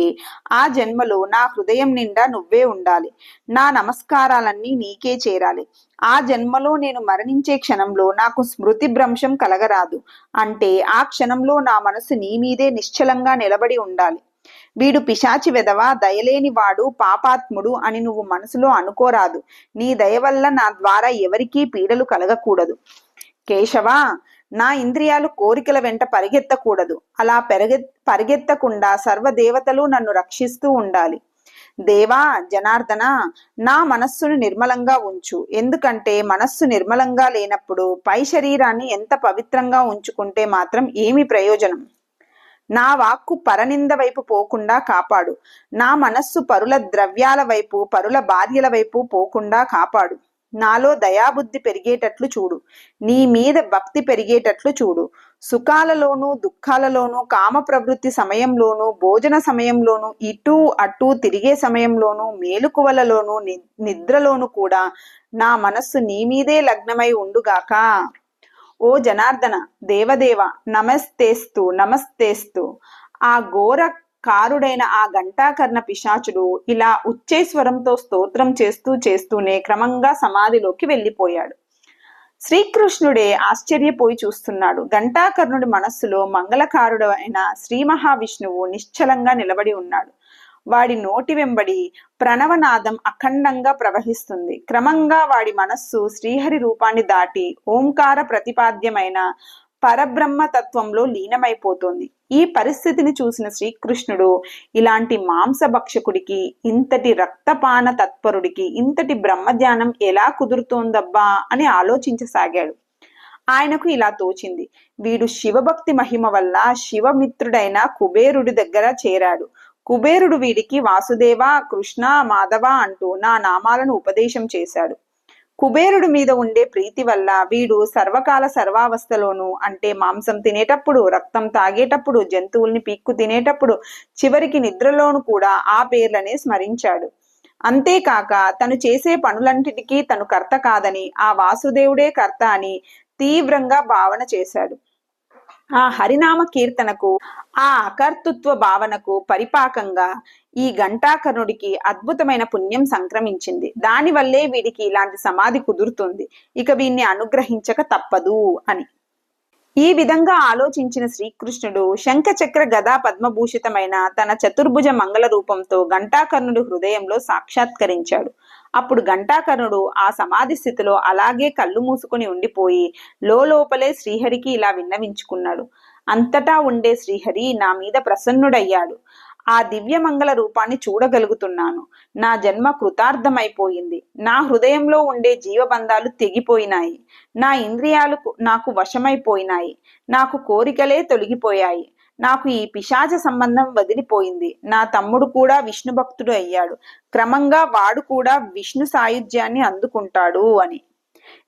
ఆ జన్మలో నా హృదయం నిండా నువ్వే ఉండాలి. నా నమస్కారాలన్నీ నీకే చేరాలి. ఆ జన్మలో నేను మరణించే క్షణంలో నాకు స్మృతి భ్రంశం కలగరాదు. అంటే ఆ క్షణంలో నా మనసు నీ మీదే నిశ్చలంగా నిలబడి ఉండాలి. వీడు పిశాచి వెధవ, దయలేని వాడు, పాపాత్ముడు అని నువ్వు మనసులో అనుకోరాదు. నీ దయ వల్ల నా ద్వారా ఎవరికీ పీడలు కలగకూడదు. కేశవ, నా ఇంద్రియాలు కోరికల వెంట పరిగెత్తకూడదు. అలా పరిగెత్తకుండా సర్వదేవతలు నన్ను రక్షిస్తూ ఉండాలి. దేవా జనార్దన, నా మనస్సును నిర్మలంగా ఉంచు. ఎందుకంటే మనస్సు నిర్మలంగా లేనప్పుడు పై శరీరాన్ని ఎంత పవిత్రంగా ఉంచుకుంటే మాత్రం ఏమి ప్రయోజనం? నా వాక్కు పరనింద వైపు పోకుండా కాపాడు. నా మనస్సు పరుల ద్రవ్యాల వైపు, పరుల భార్యల వైపు పోకుండా కాపాడు. నాలో దయాబుద్ధి పెరిగేటట్లు చూడు. నీ మీద భక్తి పెరిగేటట్లు చూడు. సుఖాలలోనూ దుఃఖాలలోనూ, కామ ప్రవృత్తి సమయంలోనూ, భోజన సమయంలోనూ, ఇటూ అటూ తిరిగే సమయంలోనూ, మేలుకువలలోనూ, నిద్రలోనూ కూడా నా మనస్సు నీ మీదే లగ్నమై ఉండుగాక. ఓ జనార్దన, దేవదేవ, నమస్తేస్తు. ఆ ఘోర కారుడైన ఆ ఘంటాకర్ణ పిశాచుడు ఇలా ఉచ్చేస్వరంతో స్తోత్రం చేస్తూనే క్రమంగా సమాధిలోకి వెళ్ళిపోయాడు. శ్రీకృష్ణుడే ఆశ్చర్యపోయి చూస్తున్నాడు. ఘంటాకర్ణుడి మనస్సులో మంగళకారుడు అయిన శ్రీ మహావిష్ణువు నిశ్చలంగా నిలబడి ఉన్నాడు. వాడి నోటి వెంబడి ప్రణవనాదం అఖండంగా ప్రవహిస్తుంది. క్రమంగా వాడి మనస్సు శ్రీహరి రూపాన్ని దాటి ఓంకార ప్రతిపాద్యమైన పరబ్రహ్మ తత్వంలో లీనమైపోతుంది. ఈ పరిస్థితిని చూసిన శ్రీకృష్ణుడు, ఇలాంటి మాంసభక్షకుడికి, ఇంతటి రక్తపాన తత్పరుడికి ఇంతటి బ్రహ్మధ్యానం ఎలా కుదురుతోందబ్బా అని ఆలోచించసాగాడు. ఆయనకు ఇలా తోచింది, వీడు శివభక్తి మహిమ వల్ల శివమిత్రుడైన కుబేరుడి దగ్గర చేరాడు. కుబేరుడు వీడికి వాసుదేవ, కృష్ణ, మాధవ అంటూ నా నామాలను ఉపదేశం చేశాడు. కుబేరుడి మీద ఉండే ప్రీతి వల్ల వీడు సర్వకాల సర్వావస్థలోనూ, అంటే మాంసం తినేటప్పుడు, రక్తం తాగేటప్పుడు, జంతువుల్ని పీక్కు తినేటప్పుడు, చివరికి నిద్రలోను కూడా ఆ పేర్లనే స్మరించాడు. అంతేకాక తను చేసే పనులంటికి తను కర్త కాదని, ఆ వాసుదేవుడే కర్త అని తీవ్రంగా భావన చేశాడు. ఆ హరినామ కీర్తనకు, ఆ అకర్తృత్వ భావనకు పరిపాకంగా ఈ ఘంటాకర్ణుడికి అద్భుతమైన పుణ్యం సంక్రమించింది. దానివల్లే వీడికి ఇలాంటి సమాధి కుదురుతుంది. ఇక వీణ్ణి అనుగ్రహించక తప్పదు అని. ఈ విధంగా ఆలోచించిన శ్రీకృష్ణుడు శంఖచక్ర గదా పద్మభూషితమైన తన చతుర్భుజ మంగళ రూపంతో ఘంటాకర్ణుడి హృదయంలో సాక్షాత్కరించాడు. అప్పుడు ఘంటాకర్ణుడు ఆ సమాధి స్థితిలో అలాగే కళ్ళు మూసుకుని ఉండిపోయి లోపలే శ్రీహరికి ఇలా విన్నవించుకున్నాడు. అంతటా ఉండే శ్రీహరి నా మీద ప్రసన్నుడయ్యాడు. ఆ దివ్యమంగళ రూపాన్ని చూడగలుగుతున్నాను. నా జన్మ కృతార్థమైపోయింది. నా హృదయంలో ఉండే జీవబంధాలు తెగిపోయినాయి. నా ఇంద్రియాలు నాకు వశమైపోయినాయి. నాకు కోరికలే తొలగిపోయాయి. నాకు ఈ పిశాచ సంబంధం వదిలిపోయింది. నా తమ్ముడు కూడా విష్ణు భక్తుడు అయ్యాడు. క్రమంగా వాడు కూడా విష్ణు సాయుధ్యాన్ని అందుకుంటాడు అని.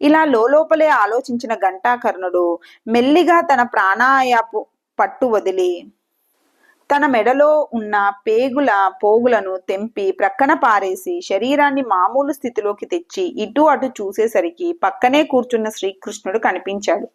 ఇలా లోపలే ఆలోచించిన ఘంటాకర్ణుడు మెల్లిగా తన ప్రాణాయాపు పట్టు వదిలి తన మెడలో ఉన్న పేగుల పోగులను తెంపి ప్రక్కన పారేసి శరీరాన్ని మామూలు స్థితిలోకి తెచ్చి ఇటు అటు చూసేసరికి పక్కనే కూర్చున్న శ్రీకృష్ణుడు కనిపించాడు.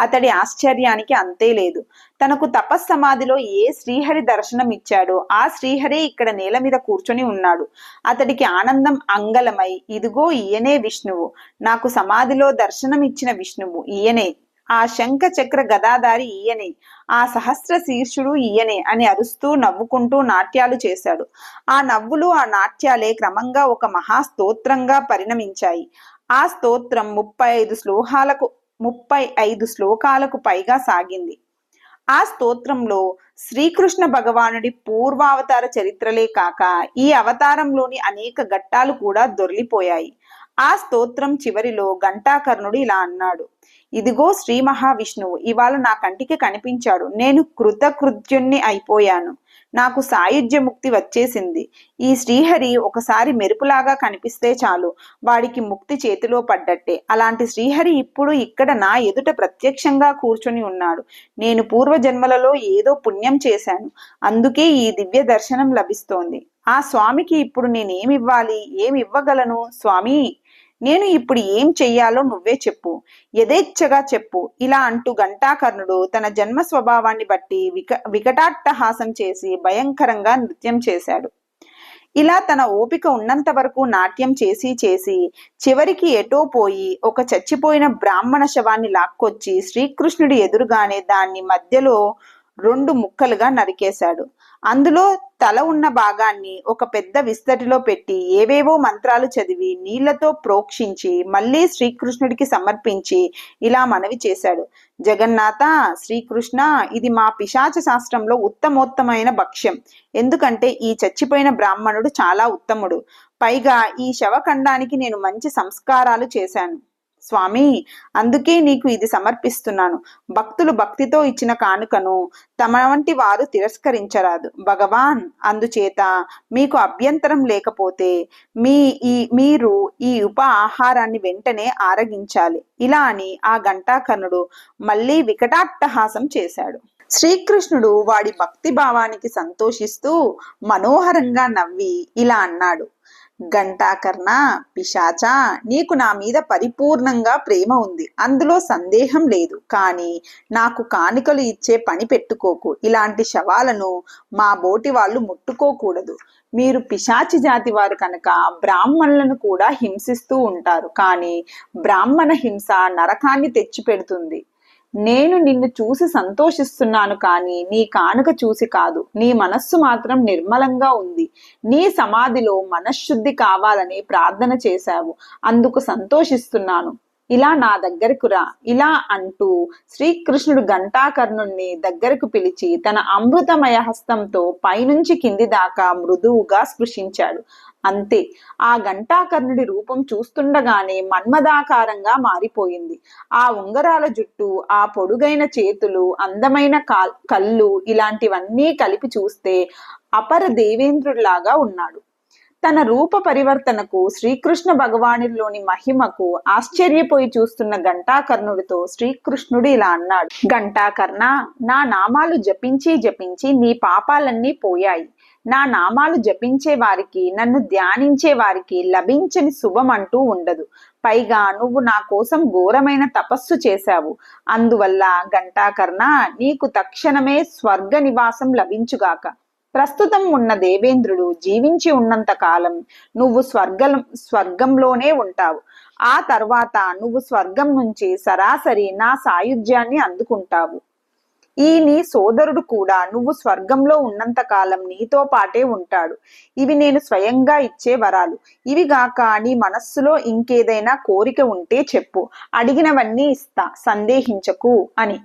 అతడి ఆశ్చర్యానికి అంతే లేదు. తనకు తపస్సమాధిలో ఏ శ్రీహరి దర్శనం ఇచ్చాడో ఆ శ్రీహరే ఇక్కడ నేల మీద కూర్చొని ఉన్నాడు. అతడికి ఆనందం అంగలమై, ఇదిగో ఈయనే విష్ణువు, నాకు సమాధిలో దర్శనం ఇచ్చిన విష్ణువు ఈయనే, ఆ శంఖ చక్ర గదాధారి ఈయనే, ఆ సహస్ర శీర్షుడు ఈయనే అని అరుస్తూ నవ్వుకుంటూ నాట్యాలు చేశాడు. ఆ నవ్వులు ఆ నాట్యాలే క్రమంగా ఒక మహాస్తోత్రంగా పరిణమించాయి. ఆ స్తోత్రం 35 శ్లోకాలకు పైగా సాగింది. ఆ స్తోత్రంలో శ్రీకృష్ణ భగవానుడి పూర్వావతార చరిత్రలే కాక ఈ అవతారంలోని అనేక ఘట్టాలు కూడా దొర్లిపోయాయి. ఆ స్తోత్రం చివరిలో ఘంటాకర్ణుడు ఇలా అన్నాడు: ఇదిగో శ్రీ మహావిష్ణువు ఇవాళ నా కంటికి కనిపించాడు. నేను కృతకృత్యుణ్ణి అయిపోయాను. నాకు సాయుధ్య ముక్తి వచ్చేసింది. ఈ శ్రీహరి ఒకసారి మెరుపులాగా కనిపిస్తే చాలు, వాడికి ముక్తి చేతిలో పడ్డట్టే. అలాంటి శ్రీహరి ఇప్పుడు ఇక్కడ నా ఎదుట ప్రత్యక్షంగా కూర్చొని ఉన్నాడు. నేను పూర్వజన్మలలో ఏదో పుణ్యం చేశాను, అందుకే ఈ దివ్య దర్శనం లభిస్తోంది. ఆ స్వామికి ఇప్పుడు నేనేమివ్వాలి, ఏమివ్వగలను? స్వామి, నేను ఇప్పుడు ఏం చెయ్యాలో నువ్వే చెప్పు, యథేచ్ఛగా చెప్పు ఇలా అంటూ ఘంటాకర్ణుడు తన జన్మ స్వభావాన్ని బట్టి వికటాట్టహాసం చేసి భయంకరంగా నృత్యం చేశాడు. ఇలా తన ఓపిక ఉన్నంత వరకు నాట్యం చేసి చేసి చివరికి ఎటో పోయి ఒక చచ్చిపోయిన బ్రాహ్మణ శవాన్ని లాక్కొచ్చి శ్రీకృష్ణుడి ఎదురుగానే దాన్ని మధ్యలో 2 ముక్కలుగా నరికేశాడు. అందులో తల ఉన్న భాగాన్ని ఒక పెద్ద విస్తటిలో పెట్టి ఏవేవో మంత్రాలు చదివి నీళ్లతో ప్రోక్షించి మళ్ళీ శ్రీకృష్ణుడికి సమర్పించి ఇలా మనవి చేశాడు: జగన్నాథ, శ్రీకృష్ణ, ఇది మా పిశాచ శాస్త్రంలో ఉత్తమోత్తమైన భక్ష్యం. ఎందుకంటే ఈ చచ్చిపోయిన బ్రాహ్మణుడు చాలా ఉత్తముడు. పైగా ఈ శవఖండానికి నేను మంచి సంస్కారాలు చేశాను స్వామి, అందుకే నీకు ఇది సమర్పిస్తున్నాను. భక్తులు భక్తితో ఇచ్చిన కానుకను తమ వంటి వారు తిరస్కరించరాదు భగవాన్. అందుచేత మీకు అభ్యంతరం లేకపోతే మీరు ఈ ఉప ఆహారాన్ని వెంటనే ఆరగించాలి ఇలా అని ఆ ఘంటాకర్ణుడు మళ్ళీ వికటాట్టహాసం చేశాడు. శ్రీకృష్ణుడు వాడి భక్తి భావానికి సంతోషిస్తూ మనోహరంగా నవ్వి ఇలా అన్నాడు: ఘంటాకర్ణ, పిశాచ, నీకు నా మీద పరిపూర్ణంగా ప్రేమ ఉంది, అందులో సందేహం లేదు. కానీ నాకు కానుకలు ఇచ్చే పని పెట్టుకోకు. ఇలాంటి శవాలను మా బోటి వాళ్ళు ముట్టుకోకూడదు. మీరు పిశాచి జాతి వారు కనుక బ్రాహ్మణులను కూడా హింసిస్తూ ఉంటారు. కానీ బ్రాహ్మణ హింస నరకాన్ని తెచ్చిపెడుతుంది. నేను నిన్ను చూసి సంతోషిస్తున్నాను, కానీ నీ కానుక చూసి కాదు. నీ మనస్సు మాత్రం నిర్మలంగా ఉంది. నీ సమాధిలో మనశ్శుద్ధి కావాలని ప్రార్థన చేశావు, అందుకు సంతోషిస్తున్నాను. ఇలా నా దగ్గరకు రా ఇలా అంటూ శ్రీకృష్ణుడు ఘంటాకర్ణుణ్ణి దగ్గరకు పిలిచి తన అమృతమయ హస్తంతో పైనుంచి కింది దాకా మృదువుగా స్పృశించాడు. అంతే, ఆ ఘంటాకర్ణుడి రూపం చూస్తుండగానే మన్మదాకారంగా మారిపోయింది. ఆ ఉంగరాల జుట్టు, ఆ పొడుగైన చేతులు, అందమైన కళ్ళు ఇలాంటివన్నీ కలిపి చూస్తే అపర దేవేంద్రుడిలాగా ఉన్నాడు. తన రూప పరివర్తనకు, శ్రీకృష్ణ భగవానుడిలోని మహిమకు ఆశ్చర్యపోయి చూస్తున్న ఘంటాకర్ణుడితో శ్రీకృష్ణుడు ఇలా అన్నాడు: ఘంటాకర్ణ, నా నామాలు జపించి జపించి నీ పాపాలన్నీ పోయాయి. నా నామాలు జపించే వారికి, నన్ను ధ్యానించే వారికి లభించని శుభం అంటూ ఉండదు. పైగా నువ్వు నా కోసం ఘోరమైన తపస్సు చేశావు. అందువల్ల ఘంటాకర్ణ, నీకు తక్షణమే స్వర్గ నివాసం లభించుగాక. ప్రస్తుతం ఉన్న దేవేంద్రుడు జీవించి ఉన్నంత కాలం నువ్వు స్వర్గంలోనే ఉంటావు. ఆ తర్వాత నువ్వు స్వర్గం నుంచి సరాసరి నా సాయుధ్యాన్ని అందుకుంటావు. ఈ నీ సోదరుడు కూడా నువ్వు స్వర్గంలో ఉన్నంత కాలం నీతో పాటే ఉంటాడు. ఇవి నేను స్వయంగా ఇచ్చే వరాలు. ఇవి గాక నీ మనస్సులో ఇంకేదైనా కోరిక ఉంటే చెప్పు, అడిగినవన్నీ ఇస్తా, సందేహించకు అని.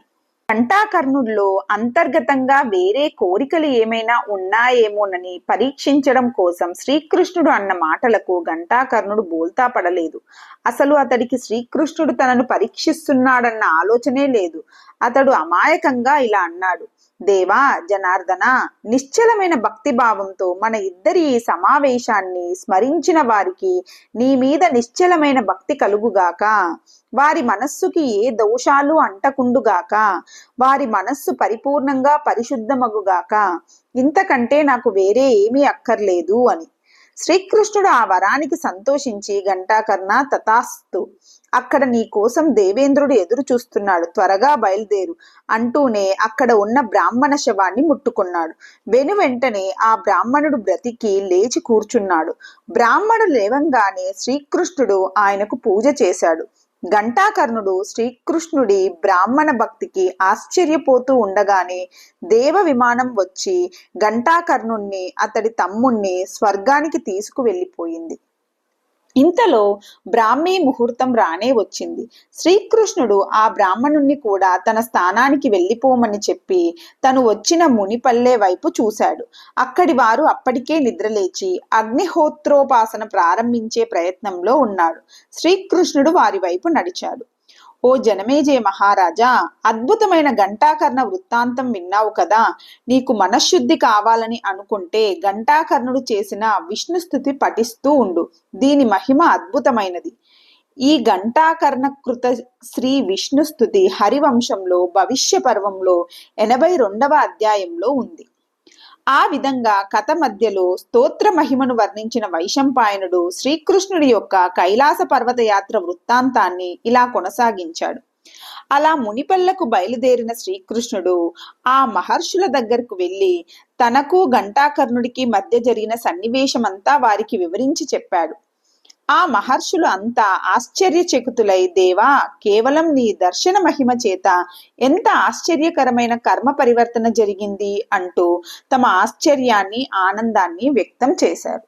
ఘంటాకర్ణుడిలో అంతర్గతంగా వేరే కోరికలు ఏమైనా ఉన్నాయేమోనని పరీక్షించడం కోసం శ్రీకృష్ణుడు అన్న మాటలకు ఘంటాకర్ణుడు బోల్తా పడలేదు. అసలు అతడికి శ్రీకృష్ణుడు తనను పరీక్షిస్తున్నాడన్న ఆలోచనే లేదు. అతడు అమాయకంగా ఇలా అన్నాడు: దేవా జనార్దన, నిశ్చలమైన భక్తి భావంతో మన ఇద్దరి ఈ సమావేశాన్ని స్మరించిన వారికి నీ మీద నిశ్చలమైన భక్తి కలుగుగాక. వారి మనస్సుకి ఏ దోషాలు అంటకుండుగాక. వారి మనస్సు పరిపూర్ణంగా పరిశుద్ధమగుగాక. ఇంతకంటే నాకు వేరే ఏమీ అక్కర్లేదు అని. శ్రీకృష్ణుడు ఆ వరానికి సంతోషించి, ఘంటాకర్ణ తథాస్తు, అక్కడ నీ కోసం దేవేంద్రుడు ఎదురు చూస్తున్నాడు, త్వరగా బయలుదేరు అంటూనే అక్కడ ఉన్న బ్రాహ్మణ శవాన్ని ముట్టుకున్నాడు. వెంటనే ఆ బ్రాహ్మణుడు బ్రతికి లేచి కూర్చున్నాడు. బ్రాహ్మణుడు లేవంగానే శ్రీకృష్ణుడు ఆయనకు పూజ చేశాడు. ఘంటాకర్ణుడు శ్రీకృష్ణుడి బ్రాహ్మణ భక్తికి ఆశ్చర్యపోతూ ఉండగానే దేవ విమానం వచ్చి ఘంటాకర్ణుణ్ణి అతడి తమ్ముణ్ణి స్వర్గానికి తీసుకువెళ్ళిపోయింది. ఇంతలో బ్రాహ్మీ ముహూర్తం రానే వచ్చింది. శ్రీకృష్ణుడు ఆ బ్రాహ్మణుణ్ణి కూడా తన స్థానానికి వెళ్ళిపోమని చెప్పి తను వచ్చిన మునిపల్లె వైపు చూశాడు. అక్కడి వారు అప్పటికే నిద్రలేచి అగ్నిహోత్రోపాసన ప్రారంభించే ప్రయత్నంలో ఉన్నాడు. శ్రీకృష్ణుడు వారి వైపు నడిచాడు. ఓ జనమేజయ మహారాజా, అద్భుతమైన ఘంటాకర్ణ వృత్తాంతం విన్నావు కదా. నీకు మనశ్శుద్ధి కావాలని అనుకుంటే ఘంటాకర్ణుడు చేసిన విష్ణుస్తుతి పఠిస్తూ ఉండు. దీని మహిమ అద్భుతమైనది. ఈ ఘంటాకర్ణ కృత శ్రీ విష్ణుస్తుతి హరివంశంలో భవిష్య పర్వంలో 82వ అధ్యాయంలో ఉంది. ఆ విధంగా కథ మధ్యలో స్తోత్ర మహిమను వర్ణించిన వైశంపాయనుడు శ్రీకృష్ణుడి యొక్క కైలాస పర్వత యాత్ర వృత్తాంతాన్ని ఇలా కొనసాగించాడు. అలా మునిపల్లకు బయలుదేరిన శ్రీకృష్ణుడు ఆ మహర్షుల దగ్గరకు వెళ్ళి తనకు ఘంటాకర్ణుడికి మధ్య జరిగిన సన్నివేశమంతా వారికి వివరించి చెప్పాడు. ఆ మహర్షులు అంతా ఆశ్చర్యచకితులై, దేవా, కేవలం నీ దర్శన మహిమ చేత ఎంత ఆశ్చర్యకరమైన కర్మ పరివర్తన జరిగింది అంటూ తమ ఆశ్చర్యాన్ని, ఆనందాన్ని వ్యక్తం చేశారు.